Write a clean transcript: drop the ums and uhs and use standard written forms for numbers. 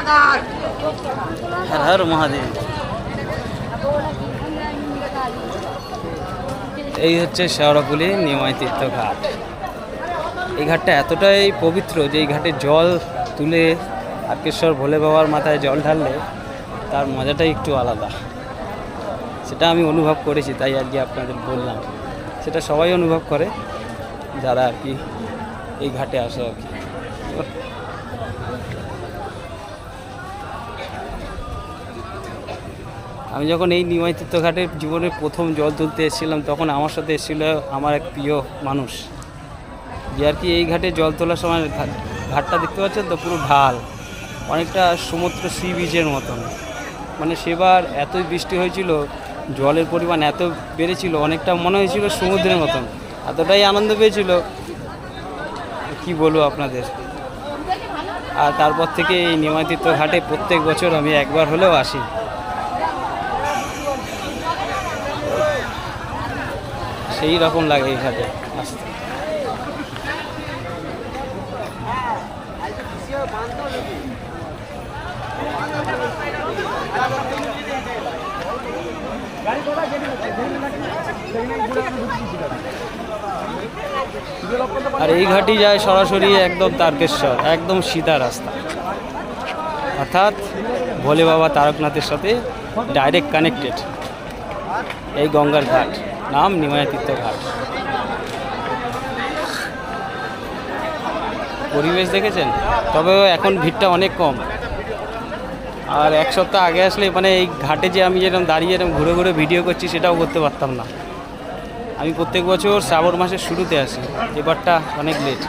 হর হর মহাদেব। এই হচ্ছে শেওড়াফুলি নিমাই তীর্থ ঘাট। এই ঘাটটা এতটাই পবিত্র যে এই ঘাটে জল তুলে আর্কেশ্বর ভোলে বাবার মাথায় জল ঢাললে তার মজাটাই একটু আলাদা। সেটা আমি অনুভব করেছি, তাই আর কি আপনাদের বললাম। সেটা সবাই অনুভব করে যারা আর কি এই ঘাটে আসে আর কি। আমি যখন এই নিমাই তীর্থ ঘাটে জীবনের প্রথম জল তুলতে এসেছিলাম, তখন আমার সাথে এসেছিল আমার এক প্রিয় মানুষ, যে আর কি এই ঘাটে জল তোলার সময় ঘাটটা দেখতে পাচ্ছেন তো, পুরো ঢাল, অনেকটা সমুদ্র সি বিচের মতন। মানে সেবার এতই বৃষ্টি হয়েছিল, জলের পরিমাণ এত বেড়েছিল, অনেকটা মনে হয়েছিল সমুদ্রের মতন। এতটাই আনন্দ পেয়েছিল কি বলবো আপনাদের। আর তারপর থেকে এই নিমাই তীর্থ ঘাটে প্রত্যেক বছর আমি একবার হলেও আসি। সেই রকম লাগে এই ঘাটে আসতে। আর এই ঘাটি যায় সরাসরি একদম তারকেশ্বর, একদম সিধা রাস্তা, অর্থাৎ ভোলে বাবা তারকনাথের সাথে ডাইরেক্ট কানেক্টেড এই গঙ্গার ঘাট, নাম নিমাই তীর্থ ঘাট। পরিবেশ দেখেছেন? তবে এখন ভিড়টা অনেক কম। আর এক সপ্তাহ আগে আসলে মানে এই ঘাটে যে আমি যেরকম দাঁড়িয়ে এরকম ঘুরে ঘুরে ভিডিও করছি সেটাও করতে পারতাম না। আমি প্রত্যেক বছর শ্রাবণ মাসের শুরুতে আসি, এবারটা অনেক লেট।